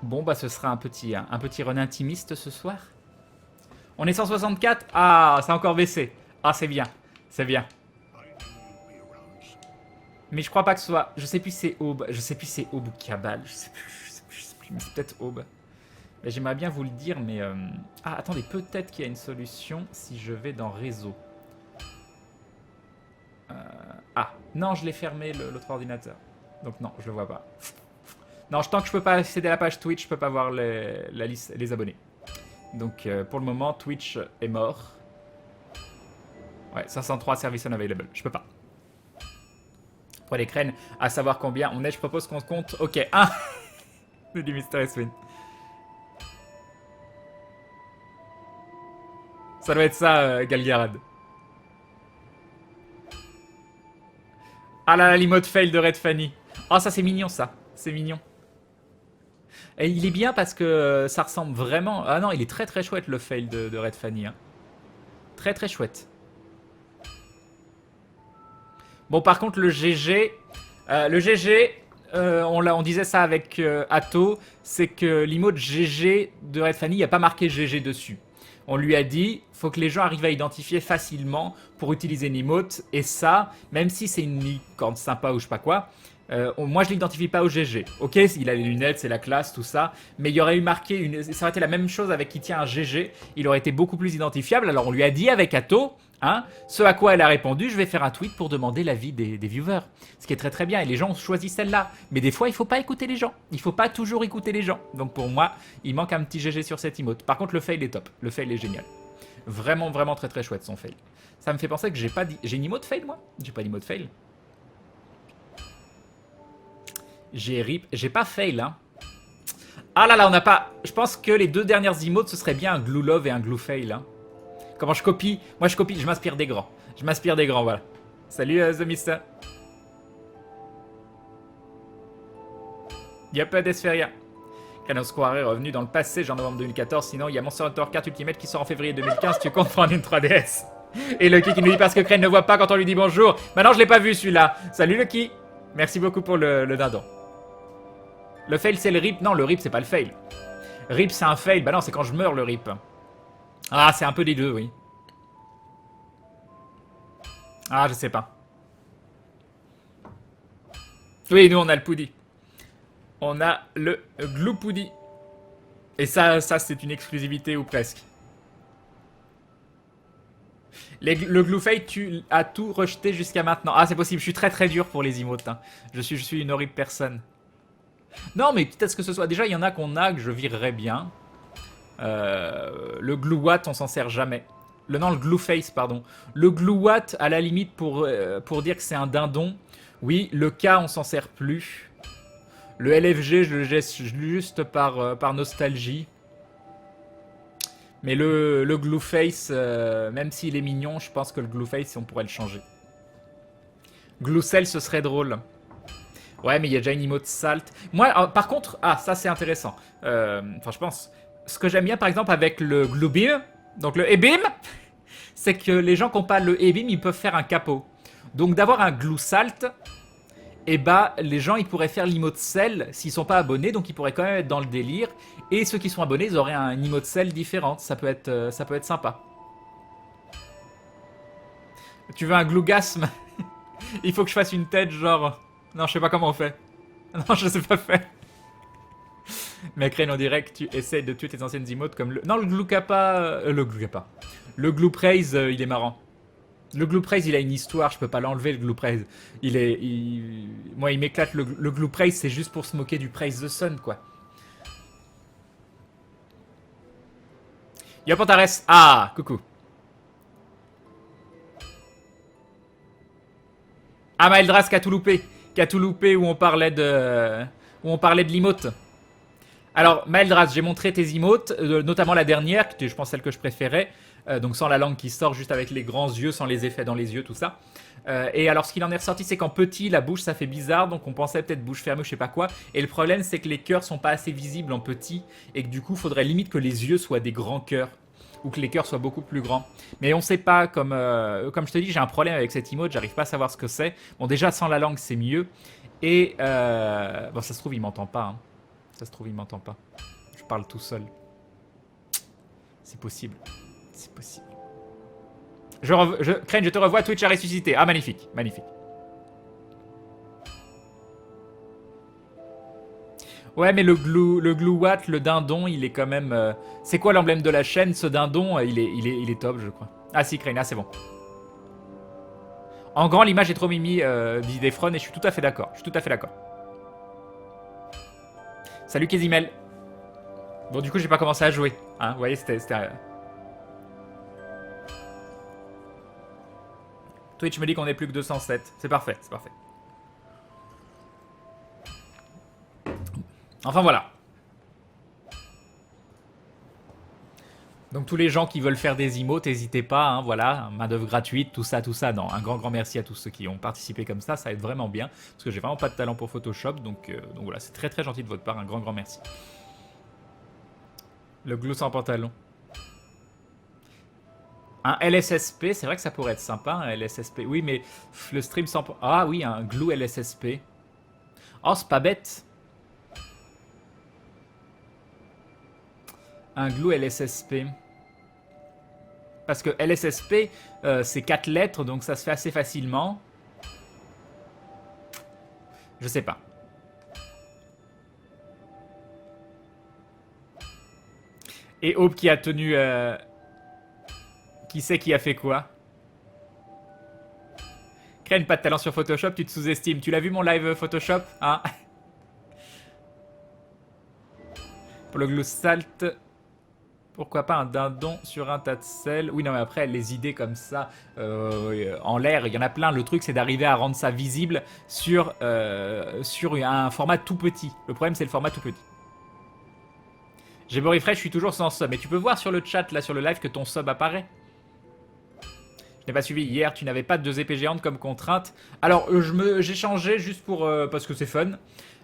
Bon, bah ce sera un petit run intimiste ce soir. On est 164. Ah, ça a encore baissé. Ah, c'est bien. C'est bien. Mais je crois pas que ce soit... Je sais plus si c'est Aube. Je sais plus si c'est Aube ou Cabal. Je sais plus. Mais c'est peut-être Aube. Bah, j'aimerais bien vous le dire, mais... Ah, attendez, peut-être qu'il y a une solution si je vais dans Réseau. Ah, non, je l'ai fermé, l'autre ordinateur. Donc non, je le vois pas. Non, tant que je peux pas accéder à la page Twitch, je peux pas voir la liste, les abonnés. Donc pour le moment, Twitch est mort. Ouais, 503 service unavailable. Je peux pas. Pour les crènes, à savoir combien on est, je propose qu'on compte. Ok, 1 du Mystery Swing. Ça doit être ça, Galgarad. Ah là là, l'emote fail de Red Fanny. Oh, ça c'est mignon ça. C'est mignon. Et il est bien parce que ça ressemble vraiment... Ah non, il est très très chouette le fail de Red Fanny. Hein. Très très chouette. Bon, par contre, le GG... on disait ça avec Atto, c'est que l'emote GG de Red Fanny, il n'y a pas marqué GG dessus. On lui a dit, faut que les gens arrivent à identifier facilement pour utiliser une emote. Et ça, même si c'est une licorne sympa ou je sais pas quoi, moi je l'identifie pas au GG. Ok, il a les lunettes, c'est la classe, tout ça. Mais il y aurait eu marqué, ça aurait été la même chose avec qui tient un GG. Il aurait été beaucoup plus identifiable. Alors on lui a dit avec Atto, hein, ce à quoi elle a répondu, je vais faire un tweet pour demander l'avis des viewers. Ce qui est très très bien. Et les gens ont choisi celle-là. Mais des fois, il faut pas écouter les gens. Il faut pas toujours écouter les gens. Donc pour moi, il manque un petit GG sur cette emote. Par contre, le fail est top. Le fail est génial. Vraiment, vraiment très très chouette son fail. Ça me fait penser que j'ai pas dit... J'ai une emote fail moi? J'ai pas d'emote fail. J'ai rip. J'ai pas fail, hein. Ah là là, on n'a pas... Je pense que les deux dernières emotes, ce serait bien un glue love et un glue fail, hein. Comment je copie? Moi je copie, je m'inspire des grands. Je m'inspire des grands, voilà. Salut The Mister. Y'a pas d'Espheria. Canon Square est revenu dans le passé, genre novembre 2014. Sinon, il y a Monster Hunter 4 Ultimate qui sort en février 2015. Tu comptes prendre une 3DS. Et Lucky qui nous dit parce que Crane ne voit pas quand on lui dit bonjour. Maintenant, je l'ai pas vu celui-là. Salut Lucky. Merci beaucoup pour le dindon. Le fail, c'est le rip. Non, le rip, c'est pas le fail. Rip, c'est un fail. Bah non, c'est quand je meurs le rip. Ah, c'est un peu des deux, oui. Ah, je sais pas. Oui, nous, on a le Poudi. On a le Gloopoudi. Et ça c'est une exclusivité ou presque. Le Gloofade, tu as tout rejeté jusqu'à maintenant. Ah, c'est possible, je suis très très dur pour les emotes. Hein. Je suis une horrible personne. Non, mais peut-être que ce soit... Déjà, il y en a qu'on a que je virerais bien. Le Gloowatt, on s'en sert jamais. Non, le Glooface, pardon. Le Gloowatt, à la limite, pour dire que c'est un dindon. Oui, le K, on s'en sert plus. Le LFG, je le geste juste par nostalgie. Mais le Glooface, même s'il est mignon, je pense que le Glooface, on pourrait le changer. Gloocell, ce serait drôle. Ouais, mais il y a déjà une emote salt. Moi, par contre, ah, ça c'est intéressant. Enfin, je pense. Ce que j'aime bien, par exemple, avec le Gloobeam, donc le Ebim, c'est que les gens qui n'ont pas le Ebim, ils peuvent faire un capot. Donc d'avoir un Glue Salt, et bah les gens ils pourraient faire l'emote sel s'ils sont pas abonnés, donc ils pourraient quand même être dans le délire. Et ceux qui sont abonnés, ils auraient un emote sel différent. Ça peut être sympa. Tu veux un glougasme? Il faut que je fasse une tête genre... Non, je sais pas comment on fait. Non, je sais pas faire. Mais Crane, on dirait que tu essaies de tuer tes anciennes emotes comme le... Non, le Glookappa... le Glookappa. Le Gloopraise, il est marrant. Le Gloopraise, il a une histoire, je peux pas l'enlever, le Gloopraise. Moi, il m'éclate. Le Gloopraise, c'est juste pour se moquer du Praise the Sun, quoi. Yo, Pantares. Ah, coucou. Ah, Maeldras qui a tout loupé. Qui a tout loupé où on parlait de... Où on parlait de l'emote. Alors, Maeldras, j'ai montré tes emotes, notamment la dernière, qui était, je pense, celle que je préférais. Donc sans la langue qui sort, juste avec les grands yeux, sans les effets dans les yeux, tout ça. Et alors, ce qu'il en est ressorti, c'est qu'en petit, la bouche, ça fait bizarre. Donc on pensait peut-être bouche fermée ou je sais pas quoi. Et le problème, c'est que les cœurs sont pas assez visibles en petit. Et que du coup, faudrait limite que les yeux soient des grands cœurs. Ou que les cœurs soient beaucoup plus grands. Mais on sait pas, comme je te dis, j'ai un problème avec cette emote, j'arrive pas à savoir ce que c'est. Bon, déjà, sans la langue, c'est mieux. Et bon, ça se trouve, il m'entend pas. Hein. Ça se trouve, il m'entend pas. parle tout seul. C'est possible. C'est possible. Crane, je te revois, Twitch a ressuscité. Ah, magnifique, magnifique. Ouais, mais le glue watt, le dindon, il est quand même... C'est quoi l'emblème de la chaîne? Ce dindon, il est top, je crois. Ah si, Crane, ah, c'est bon. En grand, l'image est trop mimi, dit Defron, et je suis tout à fait d'accord. Je suis tout à fait d'accord. Salut Kézimel. Bon, du coup, j'ai pas commencé à jouer. Hein, vous voyez, c'était... Twitch me dit qu'on est plus que 207. C'est parfait, c'est parfait. Enfin, voilà. Donc tous les gens qui veulent faire des emotes, n'hésitez pas, hein, voilà, main d'œuvre gratuite, tout ça, non. Un grand merci à tous ceux qui ont participé comme ça aide vraiment bien, parce que j'ai vraiment pas de talent pour Photoshop, donc voilà, c'est très gentil de votre part, un grand merci. Le glue sans pantalon. Un LSSP, c'est vrai que ça pourrait être sympa, un LSSP. Oui, mais le stream sans... Ah oui, un glue LSSP. Oh, c'est pas bête. Un glue LSSP. Parce que LSSP, c'est 4 lettres, donc ça se fait assez facilement. Je sais pas. Et Aube qui a tenu... Qui sait qui a fait quoi? Crane, pas de talent sur Photoshop, tu te sous-estimes. Tu l'as vu mon live Photoshop, hein? Pour le glue salt... Pourquoi pas un dindon sur un tas de sel? Oui, non, mais après, les idées comme ça, en l'air, il y en a plein. Le truc, c'est d'arriver à rendre ça visible sur un format tout petit. Le problème, c'est le format tout petit. J'ai beau refresh, je suis toujours sans sub. Mais tu peux voir sur le chat, là, sur le live, que ton sub apparaît. Je n'ai pas suivi hier, tu n'avais pas de 2 épées géantes comme contrainte. Alors, j'ai changé juste pour parce que c'est fun.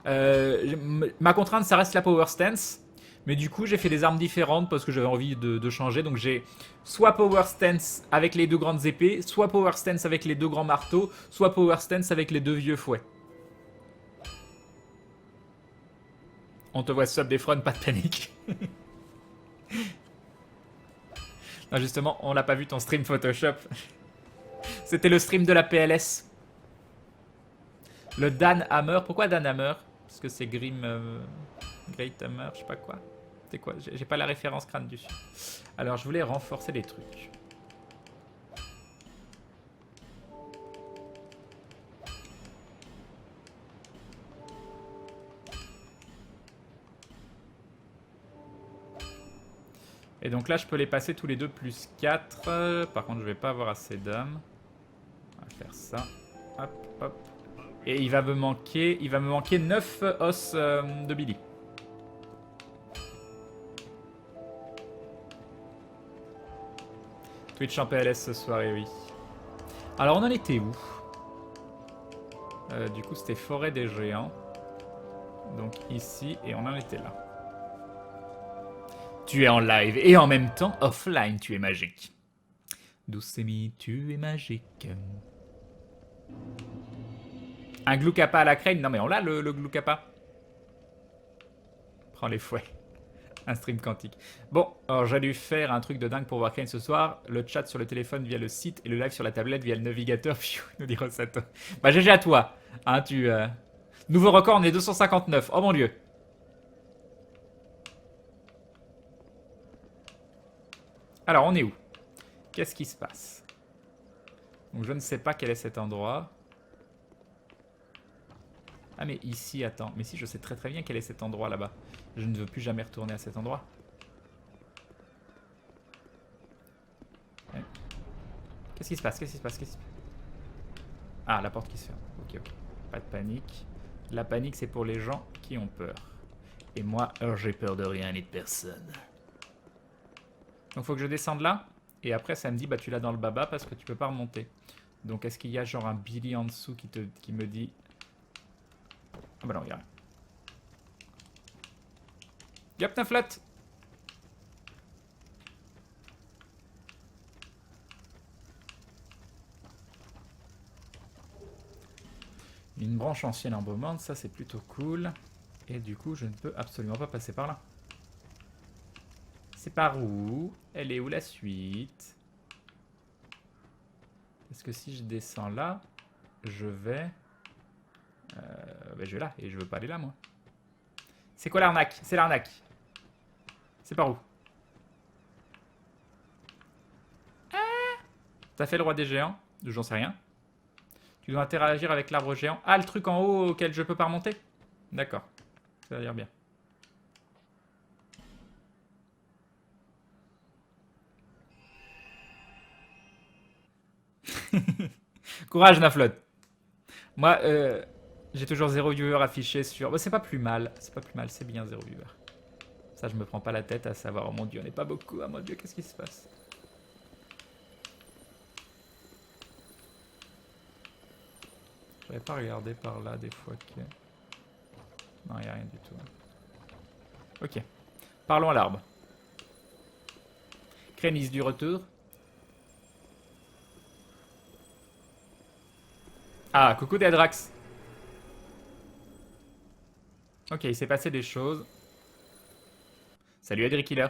Ma contrainte, ça reste la Power Stance. Mais du coup, j'ai fait des armes différentes parce que j'avais envie de changer. Donc j'ai soit Power Stance avec les 2 grandes épées, soit Power Stance avec les 2 grands marteaux, soit Power Stance avec les 2 vieux fouets. On te voit sub des fronts, pas de panique. Non, justement, on l'a pas vu ton stream Photoshop. C'était le stream de la PLS. Le Dan Hammer. Pourquoi Dan Hammer? Parce que c'est Grim... Great Hammer, je sais pas quoi. C'est quoi? J'ai pas la référence crâne dessus. Alors, je voulais renforcer les trucs. Et donc là, je peux les passer tous les deux plus 4. Par contre, je vais pas avoir assez d'âme. On va faire ça. Hop, hop. Et il va me manquer 9 os de Billy. Twitch en PLS ce soir, et oui. Alors, on en était où? Du coup, c'était Forêt des Géants. Donc ici, et on en était là. Tu es en live, et en même temps, offline, tu es magique. Doucemi, tu es magique. Un glue kappa à la crane? Non mais on l'a le glue kappa. Prends les fouets. Un stream quantique. Bon, alors j'ai dû faire un truc de dingue pour voir Crane ce soir. Le chat sur le téléphone via le site et le live sur la tablette via le navigateur. Pfiou, nous dit Rosato. Bah GG à toi. Hein, nouveau record, on est 259. Oh mon dieu. Alors, on est où? Qu'est-ce qui se passe? Donc je ne sais pas quel est cet endroit. Ah mais ici, attends. Mais si, je sais très bien quel est cet endroit là-bas. Je ne veux plus jamais retourner à cet endroit. Ouais. Qu'est-ce qui se passe? Qu'est-ce qui se passe? Ah, la porte qui se ferme. Ok, ok. Pas de panique. La panique, c'est pour les gens qui ont peur. Et moi, j'ai peur de rien et de personne. Donc faut que je descende là. Et après, ça me dit, bah tu l'as dans le baba parce que tu peux pas remonter. Donc est-ce qu'il y a genre un Billy en dessous qui me dit... Ah bah non, il y a rien. Yep, t'as flat. Une branche ancienne embaumante, ça c'est plutôt cool. Et du coup, je ne peux absolument pas passer par là. C'est par où? Elle est où la suite? Est-ce que si je descends là, je vais... ben je vais là, et je veux pas aller là, moi. C'est quoi l'arnaque? C'est l'arnaque. C'est par où? T'as fait le roi des géants? J'en sais rien. Tu dois interagir avec l'arbre géant. Ah, le truc en haut auquel je peux pas remonter? D'accord. Ça va dire bien. Courage, Naflot. Moi, j'ai toujours 0 viewer affiché sur... Bon, c'est pas plus mal. C'est pas plus mal, c'est bien 0 viewer. Ça, je me prends pas la tête à savoir. Oh mon dieu, on n'est pas beaucoup. Oh mon dieu, qu'est-ce qui se passe? J'avais pas regardé par là des fois que... Non, il n'y a rien du tout. Ok. Parlons à l'arbre. Crénis du retour. Ah, coucou Dedrax. Ok, il s'est passé des choses. Salut Adrikiller.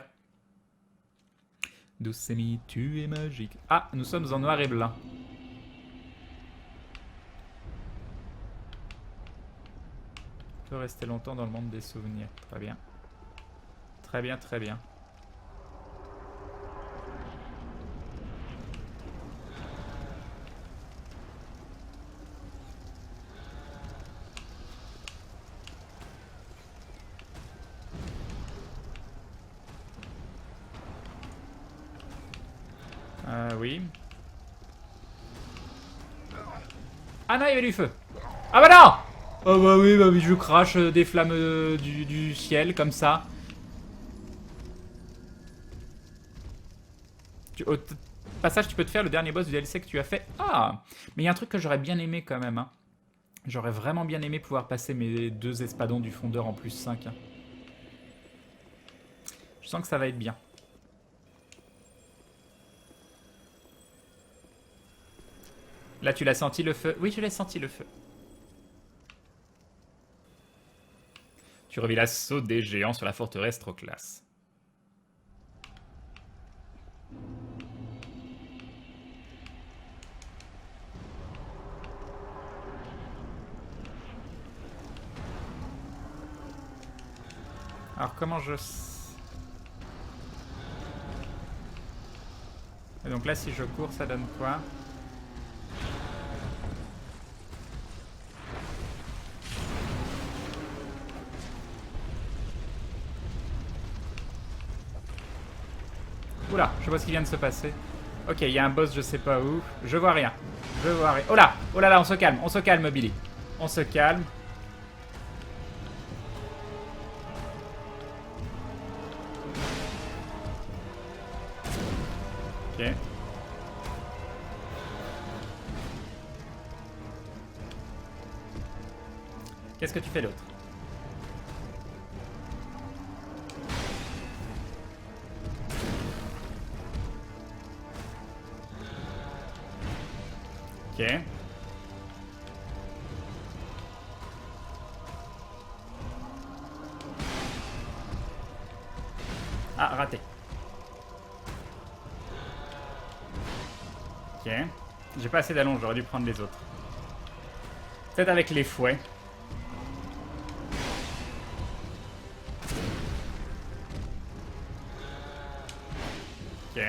Doucemi, tu es magique. Ah, nous sommes en noir et blanc. Tu peux rester longtemps dans le monde des souvenirs. Très bien. Très bien, très bien. Oui. Ah non, il y avait du feu. Ah bah non! Oh bah oui, je crache des flammes du ciel, comme ça. Au passage, tu peux te faire le dernier boss du DLC que tu as fait. Ah! Mais il y a un truc que j'aurais bien aimé quand même. Hein. J'aurais vraiment bien aimé pouvoir passer mes 2 espadons du fondeur en plus 5. Hein. Je sens que ça va être bien. Là, tu l'as senti le feu? Oui, je l'ai senti le feu. Tu revis l'assaut des géants sur la forteresse trop classe. Alors, comment je... Et donc là, si je cours, ça donne quoi? Oula, je vois ce qui vient de se passer. Ok, il y a un boss, je sais pas où. Je vois rien. Je vois rien. Oh là! Oh là là, on se calme, Billy. On se calme. Ok. Qu'est-ce que tu fais d'autre? Ok. Ah, raté. Ok. J'ai pas assez d'allonge, j'aurais dû prendre les autres. Peut-être avec les fouets. Ok.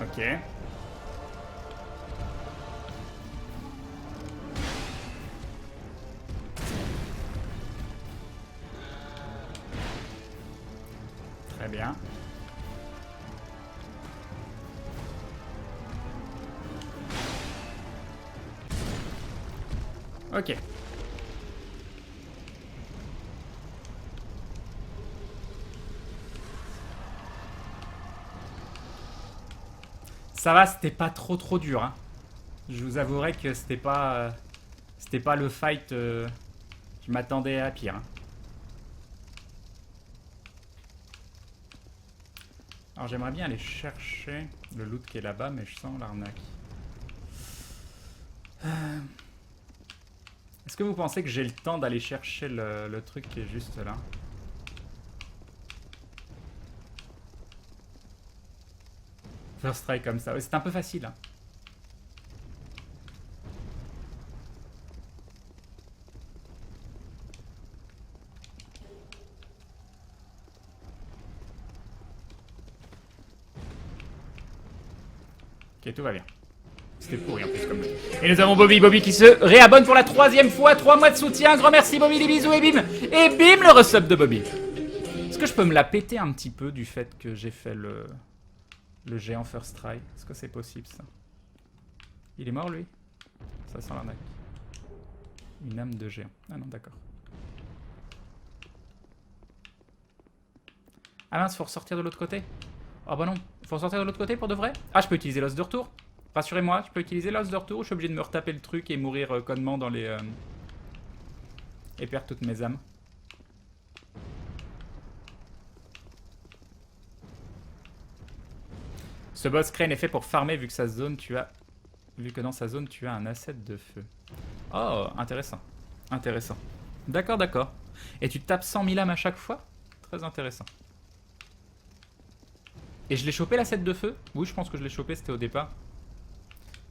Ok. Très bien. Ok. Ça va, c'était pas trop dur. Hein. Je vous avouerai que c'était pas le fight. Je m'attendais à pire. Hein. Alors j'aimerais bien aller chercher le loot qui est là-bas, mais je sens l'arnaque. Est-ce que vous pensez que j'ai le temps d'aller chercher le truc qui est juste là? First strike comme ça. Ouais, c'est un peu facile. Hein. Ok, tout va bien. C'était pourri en plus comme... Et nous avons Bobby qui se réabonne pour la 3e fois. 3 mois de soutien. Grand merci Bobby, des bisous et bim. Et bim, le resub de Bobby. Est-ce que je peux me la péter un petit peu du fait que j'ai fait le géant first try? Est-ce que c'est possible ça? Il est mort lui? Ça sent l'arnaque. Une âme de géant. Ah non, d'accord. Ah mince, faut ressortir de l'autre côté? Oh bah non, faut ressortir de l'autre côté pour de vrai? Ah, je peux utiliser l'os de retour? Rassurez-moi, je peux utiliser l'os de retour ou je suis obligé de me retaper le truc et mourir connement dans les... et perdre toutes mes âmes? Ce boss crane est fait pour farmer vu que sa zone tu as... Vu que dans sa zone tu as un asset de feu. Oh, intéressant. Intéressant. D'accord, d'accord. Et tu tapes 100 000 âmes à chaque fois? Très intéressant. Et je l'ai chopé l'asset de feu? Oui, je pense que je l'ai chopé, c'était au départ.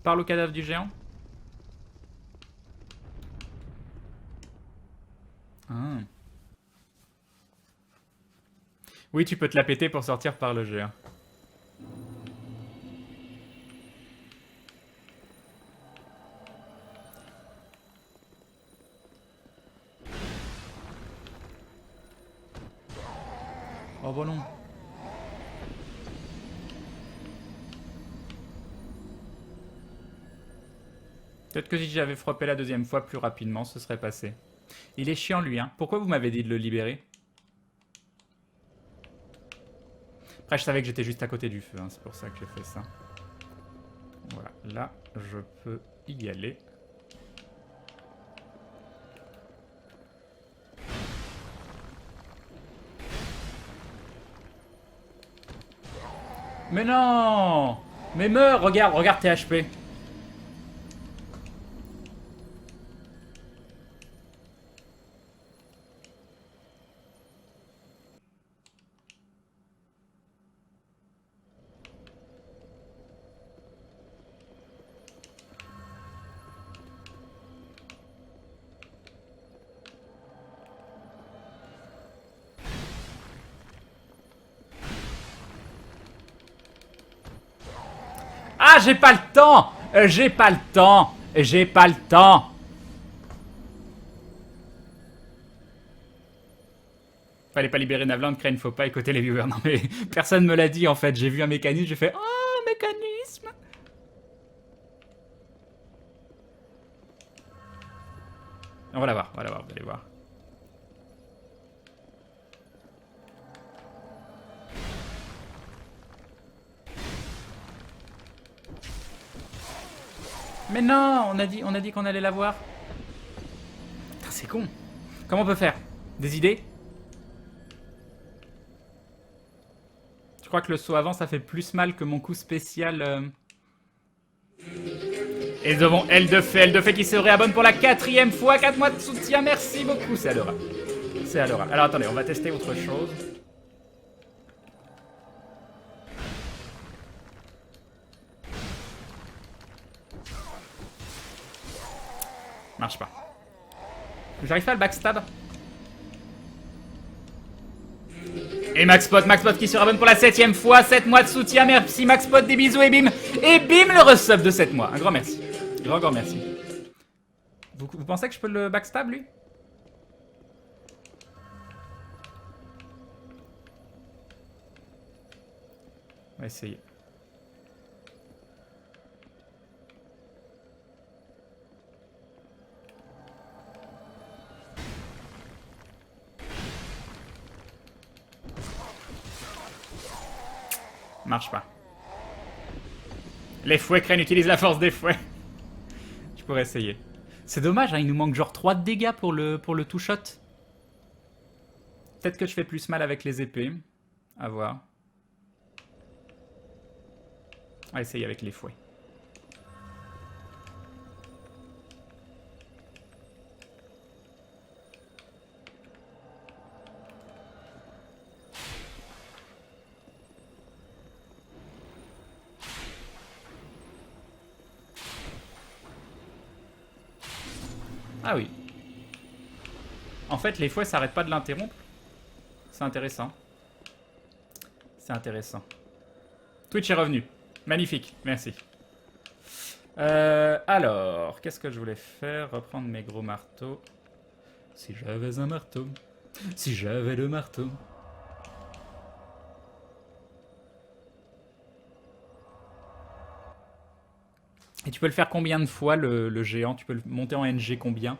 Parle au cadavre du géant. Ah. Oui, tu peux te la péter pour sortir par le géant. Oh bah non. Peut-être que si j'avais frappé la 2e fois plus rapidement, ce serait passé. Il est chiant lui, hein. Pourquoi vous m'avez dit de le libérer? Après, je savais que j'étais juste à côté du feu, hein. C'est pour ça que j'ai fait ça. Voilà, là, je peux y aller. Mais non! Mais meurs! Regarde, regarde tes HP. Ah, j'ai pas le temps! J'ai pas le temps! J'ai pas le temps! Fallait pas libérer Navland, Crane, faut pas écouter les viewers. Non mais personne me l'a dit en fait. J'ai vu un mécanisme, j'ai fait oh, mécanisme! On va la voir, vous allez voir. Mais non, on a dit qu'on allait la voir. Putain, c'est con. Comment on peut faire? Des idées? Je crois que le saut avant, ça fait plus mal que mon coup spécial. Et nous avons Elle de Fée qui se réabonne pour la 4e fois. 4 mois de soutien, merci beaucoup. C'est adorable. C'est adorable. Alors attendez, on va tester autre chose. Marche pas. J'arrive pas à le backstab. Et Maxpot qui se rabonne pour la 7e fois. 7 mois de soutien, merci Maxpot, des bisous et bim. Et bim, le resub de 7 mois. Un grand merci. Grand merci. Vous pensez que je peux le backstab lui? On va essayer. Marche pas. Les fouets Crane utilisent la force des fouets. Je pourrais essayer. C'est dommage, hein, il nous manque genre 3 de dégâts pour le two-shot. Peut-être que je fais plus mal avec les épées. À voir. On va essayer avec les fouets. Ah oui. En fait, les fouets, ça arrête pas de l'interrompre. C'est intéressant. C'est intéressant. Twitch est revenu. Magnifique, merci. Alors, qu'est-ce que je voulais faire? Reprendre mes gros marteaux. Si j'avais un marteau. Si j'avais le marteau. Et tu peux le faire combien de fois, le géant? Tu peux le monter en NG combien?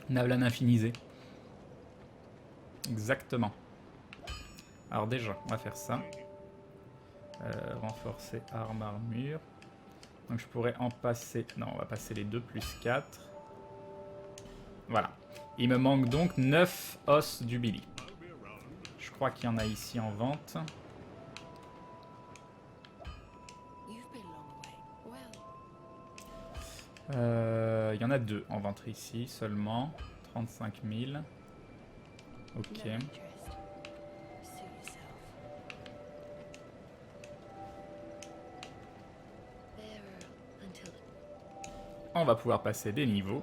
Navlan infinisé. Exactement. Alors déjà, on va faire ça. Renforcer arme, armure. Donc je pourrais en passer... Non, on va passer les 2 plus 4. Voilà. Il me manque donc 9 os du Billy. Je crois qu'il y en a ici en vente. Il y en a 2 en vente ici seulement. 35 000. Ok. On va pouvoir passer des niveaux.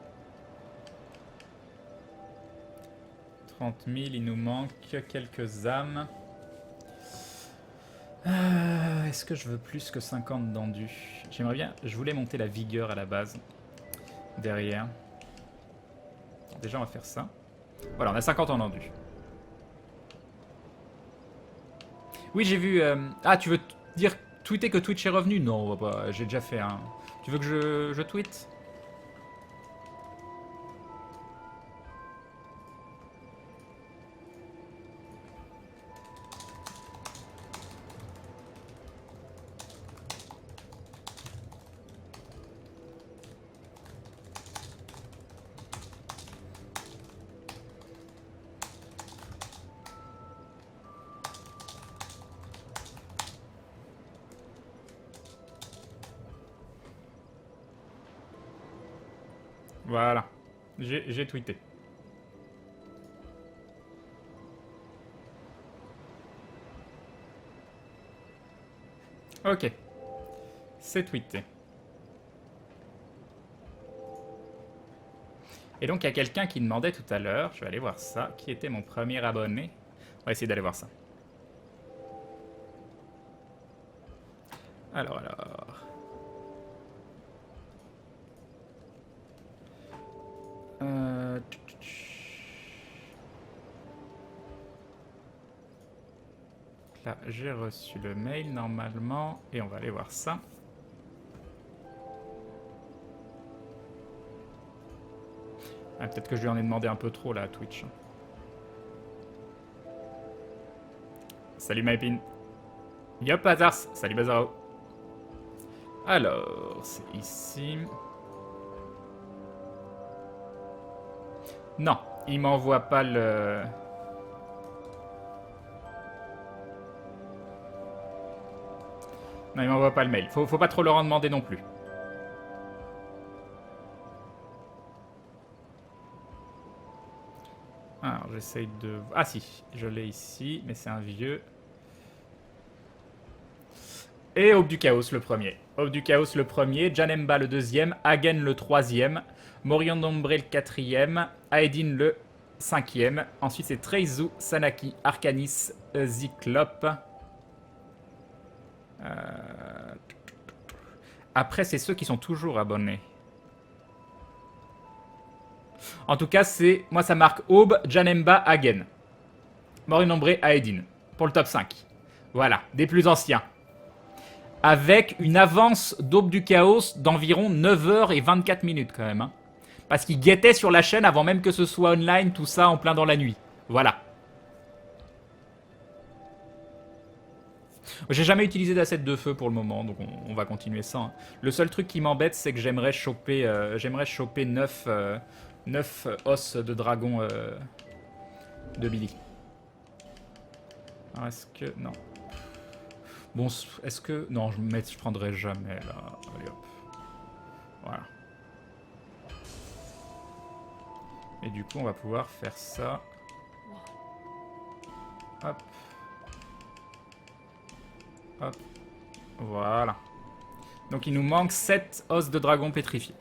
30 000, il nous manque quelques âmes. Est-ce que je veux plus que 50 d'endu? J'aimerais bien... Je voulais monter la vigueur à la base. Derrière. Déjà, on va faire ça. Voilà, on a 50 en endu. Oui, j'ai vu... Ah, tu veux dire tweeter que Twitch est revenu? Non, bah, j'ai déjà fait un... Tu veux que je tweete? Voilà. J'ai tweeté. Ok. C'est tweeté. Et donc, il y a quelqu'un qui demandait tout à l'heure, je vais aller voir ça, qui était mon premier abonné. On va essayer d'aller voir ça. Alors. Là, j'ai reçu le mail normalement, et on va aller voir ça. Ah, peut-être que je lui en ai demandé un peu trop là à Twitch. Salut Mypin. Yop Hazars. Salut Bazaro. Alors, c'est ici. Non, il m'envoie pas le... Non, il m'envoie pas le mail. Faut pas trop leur en demander non plus. Alors, j'essaye de... Ah si, je l'ai ici, mais c'est un vieux. Et Aube du Chaos le premier. Aube du Chaos le premier, Janemba le deuxième, Hagen le troisième, Moriandombre le quatrième, Aedin le cinquième. Ensuite c'est Treizu, Sanaki, Arcanis, Zyclope. Après c'est ceux qui sont toujours abonnés. En tout cas c'est... Moi ça marque Aube, Janemba, Hagen. Moriandombre, Aedin. Pour le top 5. Voilà, des plus anciens. Avec une avance d'Aube du Chaos d'environ 9h24 quand même. Hein. Parce qu'il guettait sur la chaîne avant même que ce soit online, tout ça en plein dans la nuit. Voilà. J'ai jamais utilisé d'asset de feu pour le moment, donc on va continuer ça. Hein. Le seul truc qui m'embête, c'est que j'aimerais choper 9 os de dragon de Billy. Alors est-ce que... Non. Bon, est-ce que... Non, je prendrai jamais, là. Allez, hop. Voilà. Et du coup, on va pouvoir faire ça. Hop. Hop. Voilà. Donc il nous manque 7 os de dragon pétrifiés.